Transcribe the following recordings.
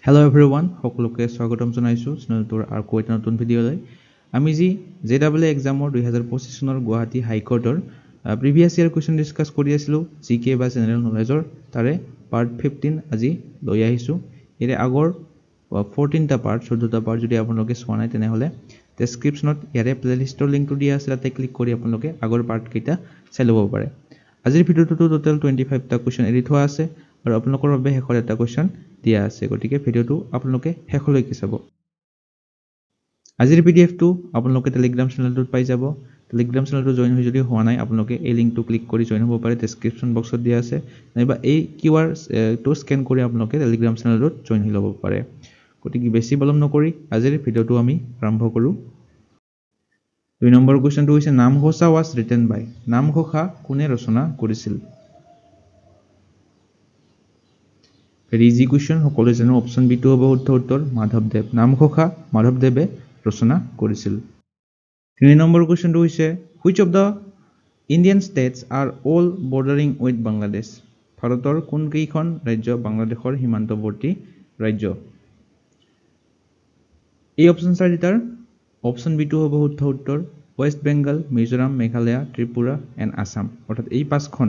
Hello everyone, সকলোকে স্বাগতম জনাইছো চেনেলটোৰ আৰু এটা নতুন ভিডিঅ'লৈ। আমি যি JEE এক্সামৰ 2025 চনৰ গুৱাহাটী হাইকোৰ্টৰ প্ৰিভিয়াছ ইয়াৰ কুৱেশ্যন ডিসকাস কৰি আছিলো জিকে বা জেনেৰেল নলেজৰ তাৰে পাৰ্ট 15 আজি লৈ আহিছো। ইয়াৰে আগৰ 14টা পাৰ্ট 14টা পাৰ্ট যদি আপোনালোকে চোৱা নাই তেনেহলে ডেসক্ৰিপচনত ইয়াৰে প্লেলিষ্টৰ লিংকটো দিয়া আছে, তাতে ক্লিক কৰি আপোনালোকে আগৰ পাৰ্ট কেইটা চাই ল'ব পাৰে। আজিৰ ভিডিঅ'টো টোটাল 25টা কুৱেশ্যন এৰি থোৱা আছে আৰু আপোনালোকৰ বাবে শেষৰ এটা কুৱেশ্যন দিয়া আছে, গতিকে ভিডিঅ'টো আপোনালোকে শেষলৈকে চাব। আজিৰ পিডিএফটো আপোনালোকে টেলিগ্ৰাম চেনেলটোত পাই যাব। টেলিগ্ৰাম চেনেলটো জয়েন হৈ যদি হোৱা নাই আপোনালোকে এই লিংকটো ক্লিক কৰি জয়েন হ'ব পাৰে, ডেসক্ৰিপচন বক্সত দিয়া আছে, নাইবা এই কিউআৰ টো স্কেন কৰি আপোনালোকে টেলিগ্ৰাম চেনেলটোত জয়েন হৈ ল'ব পাৰে। গতিকে বেছি বিলম্ব নকৰি আজিৰ ভিডিঅ'টো আমি আৰম্ভ কৰোঁ। 2 নম্বৰ কুৱেশ্যনটো হৈছে Namghosha was written by, Namghosha কোনে ৰচনা কৰিছিল? ভেৰি ইজি কুৱেশ্যন, সকলোৱে জানো অপশ্যন বিটো হ'ব শুদ্ধ উত্তৰ মাধৱদেৱ। নামঘোষা মাধৱদেৱে ৰচনা কৰিছিল। 3 নম্বৰ কুৱেশ্যনটো হৈছে which of the Indian states are all bordering with Bangladesh? ভাৰতৰ কোন কেইখন ৰাজ্য বাংলাদেশৰ সীমান্তৱৰ্তী ৰাজ্য? এই অপশ্যন চাৰিটাৰ অপশ্যন বিটো হ'ব শুদ্ধ উত্তৰ ৱেষ্ট বেংগল, মিজোৰাম, মেঘালয়, ত্ৰিপুৰা এণ্ড আসাম। অৰ্থাৎ এই 5খন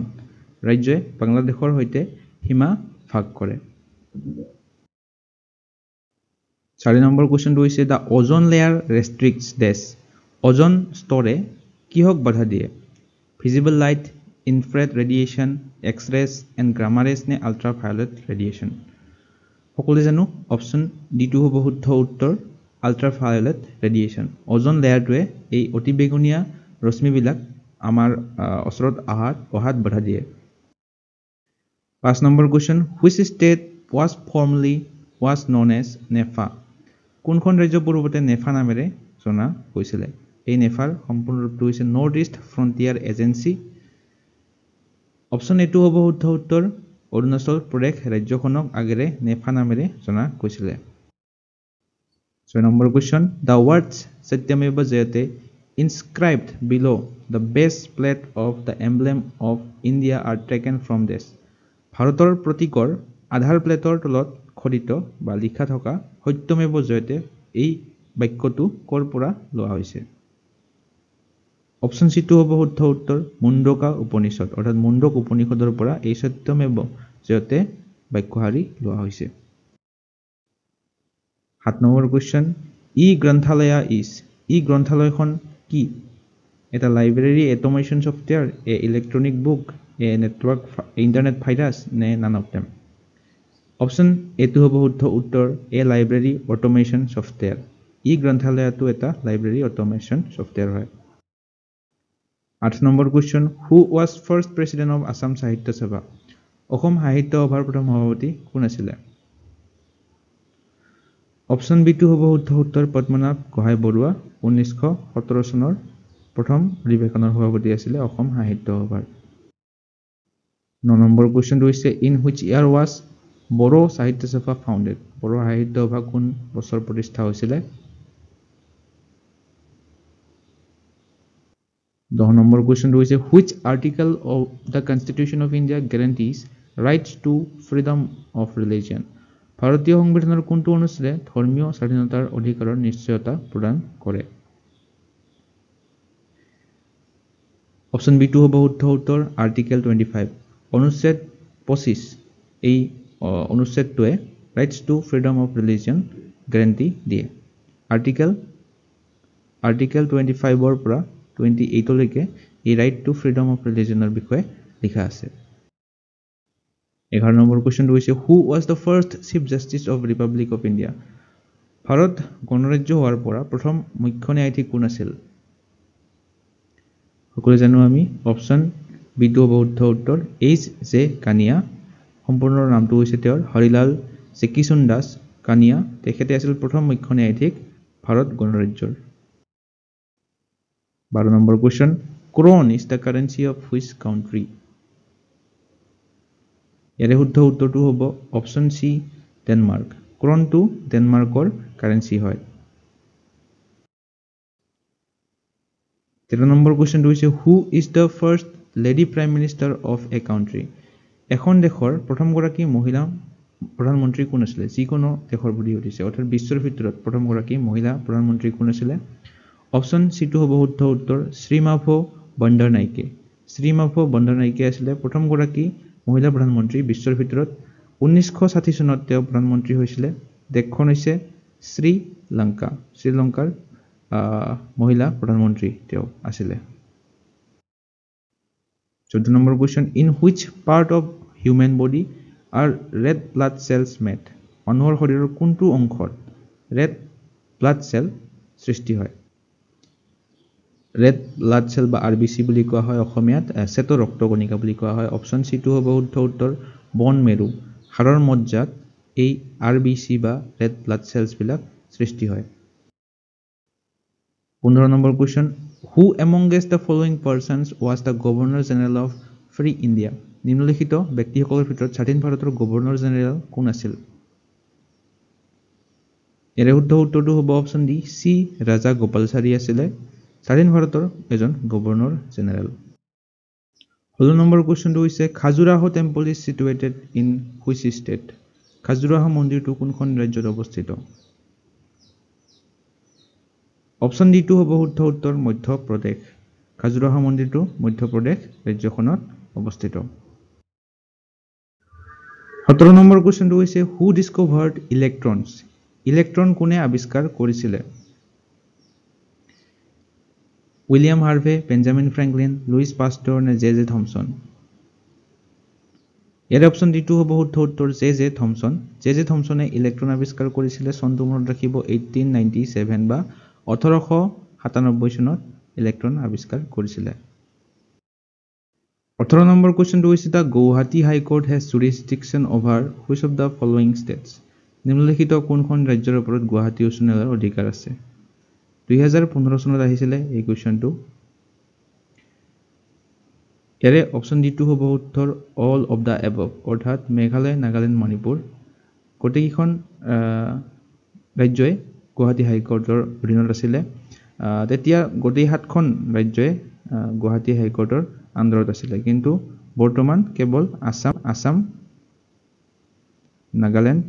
ৰাজ্যই বাংলাদেশৰ সৈতে সীমা ভাগ কৰে। 4 নম্বৰ কুৱেশ্যনটো হৈছে দ্য ওজন লেয়াৰ ৰেষ্ট্ৰিক্টছ ডেছ, ওজন স্তৰে কিহক বাধা দিয়ে? Visible light, infrared radiation, X rays and gamma rays নে আল্ট্ৰাভায়োলেট ৰেডিয়েশ্যন? সকলোৱে জানো অপশ্যন ডিটো হ'ব শুদ্ধ উত্তৰ আল্ট্ৰাভায়োলেট ৰেডিয়েশ্যন। ওজন লেয়াৰটোৱে এই অতি বেগুনীয়া ৰশ্মিবিলাক আমাৰ ওচৰত অহাত বাধা দিয়ে। 5 number question which state was formerly was known as NEFA? কোনখন ৰাজ্য পূৰ্বতে নেফা নামেৰে জনা গৈছিলে? এই নেফাৰ সম্পূৰ্ণ ৰূপটো হৈছে north east frontier agency. Option এটো হ'ব শুদ্ধ উত্তৰ অৰুণাচল প্ৰদেশ ৰাজ্যখনক আগেৰে নেফা নামেৰে জনা গৈছিলে। 6 number question the words Satyamev Jayate inscribed below the base plate of the emblem of India are taken from this? ভাৰতৰ প্ৰতীকৰ আধাৰ প্লেটৰ তলত খোদিত বা লিখা থকা সত্যমেৱ জয়তে এই বাক্যটো কৰ পৰা লোৱা হৈছে? অপশ্যন সিটো হ'ব শুদ্ধ উত্তৰ মুণ্ডকা উপনিষদ। অৰ্থাৎ মুণ্ডক উপনিষদৰ পৰা এই সত্যমেৱ জয়তে বাক্যশাৰী লোৱা হৈছে। 7 নম্বৰ কুৱেশ্যন ই গ্ৰন্থালয়া ইজ, ই গ্ৰন্থালয়খন কি? এটা library, automation software, electronic book, network internet virus নে নান অফ দেম? অপশ্যন এটো হ'ব শুদ্ধ উত্তৰ লাইব্ৰেৰী অটোমেশ্যন ছফটৱেৰ। ই গ্ৰন্থালয়টো এটা লাইব্ৰেৰী অটোমেশ্যন ছফটৱেৰ হয়। 8 number question who was first president of Assam সাহিত্য সভা? অসম সাহিত্য সভাৰ প্ৰথম সভাপতি কোন আছিলে? অপশ্যন বিটো হ'ব শুদ্ধ উত্তৰ পদ্মনাভ গোহাঁই বৰুৱা। 1917 চনৰ প্ৰথম অধিৱেশনৰ সভাপতি আছিলে অসম সাহিত্য সভাৰ। 9 নম্বৰ কুৱেশ্যনটো হৈছে in which year was Bodo Sahitya Sabha founded? Bodo Sahitya সভা কোন বছৰ প্ৰতিষ্ঠা হৈছিলে? 10 নম্বৰ কুৱেশ্যনটো হৈছে which article of the constitution of India guarantees rights to freedom of religion? ভাৰতীয় সংবিধানৰ কোনটো অনুচ্ছেদে ধৰ্মীয় স্বাধীনতাৰ অধিকাৰৰ নিশ্চয়তা প্ৰদান কৰে? অপশ্যন বিটো হ'ব শুদ্ধ উত্তৰ আৰ্টিকেল 25। অনুচ্ছেদ 25 এই অনুচ্ছেদটোৱে rights to freedom of religion guarantee দিয়ে। আৰ্টিকেল 25ৰ পৰা 28লৈকে এই ৰাইট টু ফ্ৰীডম অফ ৰিলিজিয়নৰ বিষয়ে লিখা আছে। 11 নম্বৰ কুৱেশ্যনটো হৈছে who was the first chief justice of Republic of India? ভাৰত গণৰাজ্য হোৱাৰ পৰা প্ৰথম মুখ্য ন্যায়াধীশ কোন আছিল? সকলোৱে জানো আমি অপশ্যন বিটো হ'ব শুদ্ধ উত্তৰ H.J. কানিয়া। সম্পূৰ্ণ নামটো হৈছে তেওঁৰ হৰিলাল জেকিচুন দাস কানিয়া। তেখেতে আছিল প্ৰথম মুখ্য ন্যায়াধীশ ভাৰত গণৰাজ্যৰ। 12 number question crown is the currency of which country? ইয়াৰে শুদ্ধ উত্তৰটো হ'ব অপশ্যন চি ডেনমাৰ্ক। ক্ৰনটো ডেনমাৰ্কৰ কাৰেঞ্চি হয়। 13 নম্বৰ কুৱেশ্যনটো হৈছে who is the first lady prime minister of a country? এখন দেশৰ প্ৰথমগৰাকী মহিলা প্ৰধানমন্ত্ৰী কোন আছিলে যিকোনো দেশৰ বুলি সুধিছে অৰ্থাৎ বিশ্বৰ ভিতৰত প্ৰথম গৰাকী মহিলা প্ৰধানমন্ত্ৰী কোন আছিলে অপচন সিটো হ'ব শুদ্ধ উত্তৰ শ্ৰীমাভো বন্দৰনাইকে শ্ৰীমাভো বন্দৰনাইকে আছিলে প্ৰথম গৰাকী মহিলা প্ৰধানমন্ত্ৰী বিশ্বৰ ভিতৰত 1960 চনত তেওঁ প্ৰধানমন্ত্ৰী হৈছিলে দেশখন হৈছে শ্ৰীলংকাৰ মহিলা প্ৰধানমন্ত্ৰী তেওঁ আছিলে 14 number question in which part of human body R red blood cells made মানুহৰ শৰীৰৰ কোনটো অংশত red blood cell সৃষ্টি হয় red blood cell বা RBC বুলি কোৱা হয় অসমীয়াত শ্বেত ৰক্তকণিকা বুলি কোৱা হয় অপচন সি টো হ'ব শুদ্ধ উত্তৰ বন মেৰু হাড়ৰ মজ্জাত এই RBC বা red blood cells বিলাক সৃষ্টি হয় 15 number question who amongst the following persons was the governor general of free India নিম্নলিখিত ব্যক্তিসকলৰ ভিতৰত স্বাধীন ভাৰতৰ গভৰ্ণৰ জেনেৰেল কোন আছিল ইয়াৰ শুদ্ধ উত্তৰটো হ'ব অপচন ডি সি ৰাজা গোপালচাৰী আছিল স্বাধীন ভাৰতৰ এজন গভৰ্ণৰ জেনেৰেল 16 নম্বৰ কোৱেশ্চনটো হৈছে Khajuraho temple is situated in which state Khajuraho মন্দিৰটো কোনখন ৰাজ্যত অৱস্থিত অপচন ডি টো হ'ব শুদ্ধ উত্তৰ মধ্য প্ৰদেশ খাজুৰাহো মন্দিৰটো মধ্য প্ৰদেশ ৰাজ্যখনত অৱস্থিত 17 নম্বৰ কোৱেশ্চনটো হৈছে হু ডিসকভাৰ্ড ইলেক্ট্ৰনছ ইলেক্ট্ৰন কোনে আৱিষ্কাৰ কৰিছিলে William Harvey Benjamin Franklin Louis Pasteur নে জে থমসন ইয়াৰ অপচন ডি টো হ'ব শুদ্ধ উত্তৰ জে থমসন জে থমসনে ইলেক্ট্ৰন আৱিষ্কাৰ কৰিছিলে চনটো মনত ৰাখিব 1897 বা 1897 চনত ইলেক্ট্ৰন আৱিষ্কাৰ কৰিছিলে 18 নম্বৰ কোৱেশ্চনটো হৈছে the Guwahati high court has jurisdiction over which of the following states নিম্নলিখিত কোনখন ৰাজ্যৰ ওপৰত গুৱাহাটী উচ্চ ন্যায়ালয়ৰ অধিকাৰ আছে 2015 চনত আহিছিলে এই কোৱেশ্চনটো ইয়াৰে অপচন ডি টো হ'ব উত্তৰ অল অফ দা এবভ অৰ্থাৎ মেঘালয় নাগালেণ্ড মণিপুৰ গোটেইখন ৰাজ্যই গুৱাহাটী হাই কোৰ্টৰ অধীনত আছিলে তেতিয়া গোটেই 7খন ৰাজ্যই গুৱাহাটী হাই কোৰ্টৰ আণ্ডাৰত আছিলে কিন্তু বৰ্তমান কেৱল আসাম নাগালেণ্ড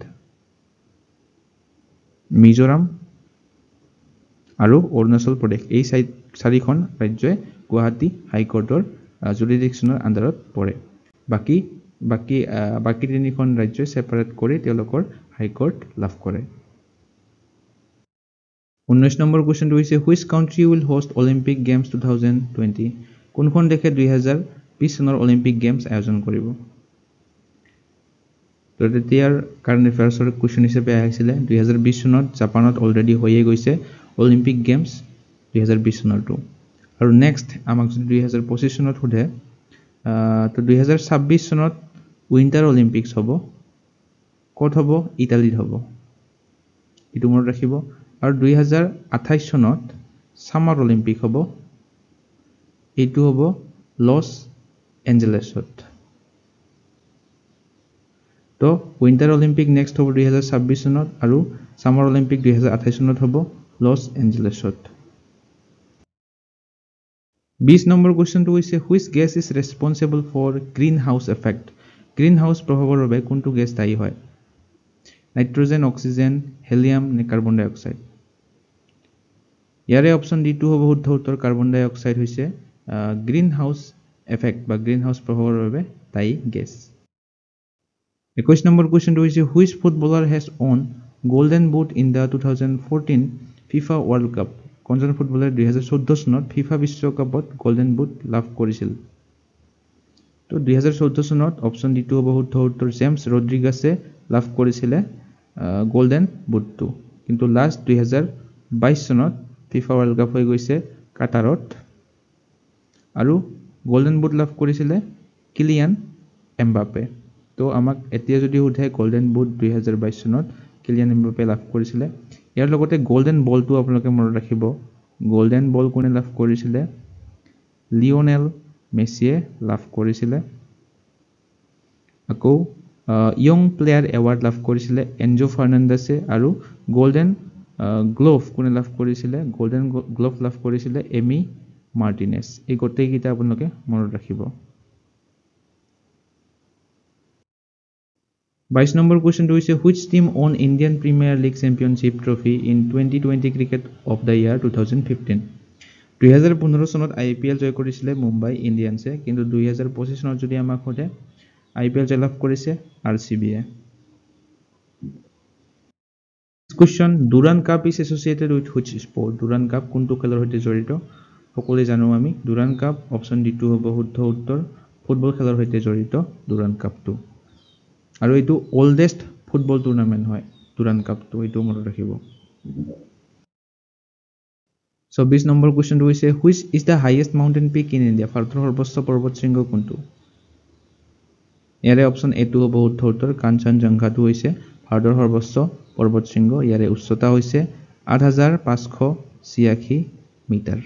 মিজোৰাম আৰু অৰুণাচল প্ৰদেশ এই 4খন ৰাজ্যই গুৱাহাটী হাই কোৰ্টৰ জুৰিসডিকশ্যনৰ আণ্ডাৰত পৰে বাকি 3খন ৰাজ্যই সেপাৰেট কৰি তেওঁলোকৰ হাই কোৰ্ট লাভ কৰে 19 নম্বৰ কোৱেশ্চনটো হৈছে which country will host Olympic games 2020 কোনখন দেশে 2020 চনৰ অলিম্পিক গেমছ আয়োজন কৰিব তো তেতিয়াৰ কাৰেণ্ট এফেয়াৰ্ছৰ কোৱেশ্চন হিচাপে আহিছিলে 2020 চনত জাপানত অলৰেডি হৈয়ে গৈছে অলিম্পিক গেমছ 2020 চনৰটো আৰু নেক্সট আমাক যদি 2025 চনত সোধে তো 2026 চনত উইন্টাৰ অলিম্পিক্স হ'ব ক'ত হ'ব ইটালীত হ'ব এটো মনত ৰাখিব আৰু 2028 চনত সামাৰ অলিম্পিক হ'ব এটো হ'ব লছ এঞ্জেলেছত তো উইন্টাৰ অলিম্পিক নেক্সট হ'ব 2026 চনত আৰু সামাৰ অলিম্পিক 2028 চনত হ'ব লছ এঞ্জেলেছত 20 নম্বৰ কোৱেশ্চনটো হৈছে which gas is responsible for greenhouse effect greenhouse প্ৰভাৱৰ বাবে কোনটো গেছ দায়ী হয় নাইট্ৰজেন অক্সিজেন হেলিয়াম নে কাৰ্বন ডাই অক্সাইড ইয়াৰে অপচন ডি টো হ'ব শুদ্ধ উত্তৰ কাৰ্বন ডাই অক্সাইড হৈছে গ্ৰীণ হাউস এফেক্ট বা গ্ৰীণ হাউস প্ৰভাৱৰ বাবে দায়ী গেছ 21 নম্বৰ কোৱেশ্চনটো হৈছে which footballer has won golden boot in the 2014 FIFA world cup কোনজন ফুটবলাৰে 2014 চনত ফিফা বিশ্বকাপত গোল্ডেন বুট লাভ কৰিছিল তো 2014 চনত অপচন ডি টো হ'ব শুদ্ধ উত্তৰ জেমছ ৰড্ৰিগাছে লাভ কৰিছিলে গোল্ডেন বুটটো কিন্তু লাষ্ট 2022 চনত ফিফা ওয়াৰ্ল্ড কাপ হৈ গৈছে কাটাৰত আৰু গোল্ডেন বুট লাভ কৰিছিলে কিলিয়ান এমবাপে তো আমাক এতিয়া যদি উঠে গোল্ডেন বুট 2022 চনত কিলিয়ান এমবাপে লাভ কৰিছিলে ইয়াৰ লগতে গোল্ডেন বলটো আপোনালোকে মনত ৰাখিব গোল্ডেন বল কোনে লাভ কৰিছিলে লিওনেল মেছিয়ে লাভ কৰিছিলে আকৌ ইয়ং প্লেয়াৰ এৱাৰ্ড লাভ কৰিছিলে এনজো ফাৰ্নান্ডেছে আৰু গোল্ডেন গ্লোভ কোনে লাভ কৰিছিলে গোল্ডেন গ্লোভ লাভ কৰিছিলে এমি মাৰ্টিনেজ এই গোটেই কিটা আপোনালোকে মনত ৰাখিব 22 নম্বৰ কোৱেশ্চনটো হৈছে which team won Indian Premier League Championship trophy in 2020 cricket of the year 2015 2015 চনত IPL জয় কৰিছিলে মুম্বাই ইণ্ডিয়ানছে কিন্তু 2025 চনত যদি আমাক সোধে IPL জয়লাভ কৰিছে RCB A Question Durand Cup is associated with which sport Durand Cup কোনটো খেলৰ সৈতে জড়িত সকলোৱে জানো আমি Durand Cup অপচন ডি টু হ'ব শুদ্ধ উত্তৰ ফুটবল খেলৰ সৈতে জড়িত Durand Cup টো আৰু এইটো ওল্ডেষ্ট ফুটবল টুৰ্নামেন্ট হয় Durand Cup টো এইটো মনত ৰাখিব 24 নম্বৰ কোৱেশ্চনটো হৈছে which is the highest mountain peak in India ভাৰতৰ সৰ্বোচ্চ পৰ্বত শৃংগ কোনটো ইয়াৰে অপচন এ টু হ'ব শুদ্ধ উত্তৰ কাঞ্চনজংঘাটো হৈছে ভাৰতৰ সৰ্বোচ্চ পৰ্বত শৃংগ ইয়াৰে উচ্চতা হৈছে 8586 মিটাৰ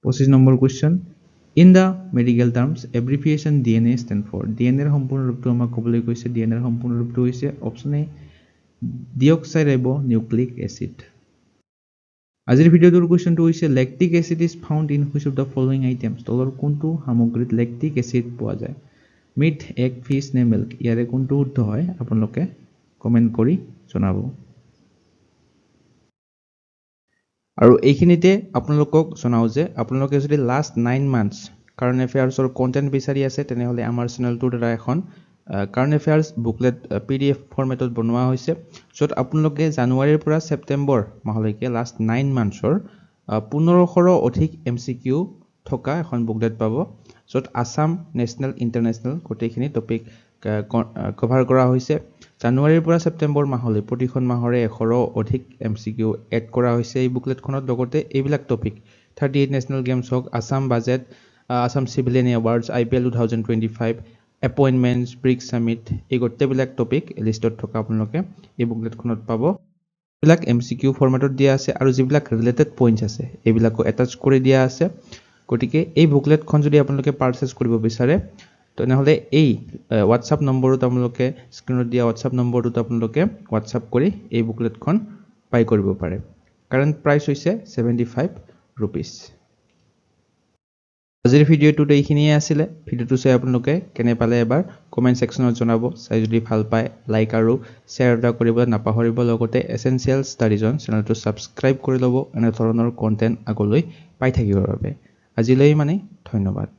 25 নম্বৰ question In the medical terms, abbreviation DNA stand for. DNA সম্পূৰ্ণ ৰূপটো আমাক ক'বলৈ কৈছে DNA সম্পূৰ্ণ ৰূপটো হৈছে অপচন এ deoxyribonucleic acid. আজিৰ ভিডিওটোৰ কোৱেশ্চনটো হৈছে lactic acid is found in which of the following items? তলৰ কোনটো সামগ্ৰীত lactic acid পোৱা যায়? Meat, egg, fish নে milk? ইয়াৰে কোনটো শুদ্ধ হয় আপোনালোকে কমেন্ট কৰি জনাব। আৰু এইখিনিতে আপোনালোকক জনাও যে আপোনালোকে যদি লাষ্ট 9 মান্থস কাৰেন্ট অ্যাফেয়াৰ্সৰ কন্টেন্ট বিচাৰি আছে তেনেহলে আমাৰ চেনেলটোৰ দ্বাৰা এখন কাৰেন্ট অ্যাফেয়াৰ্স বুকলেট PDF ফৰমেটত বনোৱা হৈছে য'ত আপোনালোকে জানুৱাৰীৰ পৰা ছেপ্টেম্বৰ মাহলৈকে লাষ্ট 9 মান্থসৰ 1500 অধিক MCQ থকা এখন বুকলেট পাব য'ত আসাম নেশনাল ইন্টাৰনেশনাল গোটেইখিনি টপিক কভাৰ কৰা হৈছে জানুৱাৰীৰ পৰা ছেপ্টেম্বৰ মাহলৈ প্ৰতিখন মাহৰে 100 অধিক MCQ এড কৰা হৈছে এই বুকলেটখনত লগতে এইবিলাক টপিক 38 নেশনাল গেমছ হক Assam budget Assam Civilian Awards, IPL 2025, Appointments, BRICS Summit, এই গোটেইবিলাক টপিক লিষ্টত থকা আপোনালোকে এই বুকলেটখনত পাব এইবিলাক MCQ ফৰমেটত দিয়া আছে আৰু যিবিলাক ৰিলেটেড পইণ্টছ আছে এইবিলাকো এটাচ কৰি দিয়া আছে গতিকে এই বুকলেটখন যদি আপোনালোকে পাৰচেজ কৰিব বিচাৰে তেনেহলে এই WhatsApp নম্বৰত আপোনালোকে স্ক্ৰিনত দিয়া WhatsApp নম্বৰটোত আপোনালোকে WhatsApp কৰি এই বুকলেটখন বাই কৰিব পাৰে কাৰেন্ট প্ৰাইস হৈছে 75 rupees আজিৰ ভিডিওটোতে এইখিনিয়ে আছিল ভিডিওটো চাই আপোনালোকে কেনে পালে এবাৰ কমেন্ট সেকশনত জনাব চাই যদি ভাল পায় লাইক আৰু শেয়াৰ কৰিবলৈ নাপাহৰিব লগতে এসেনশিয়াল ষ্টাডিজন চেনেলটো সাবস্ক্ৰাইব কৰি ল'ব এনে ধৰণৰ কন্টেন্ট আগলৈ পাই থাকিবৰ বাবে আজিলৈ মানে ধন্যবাদ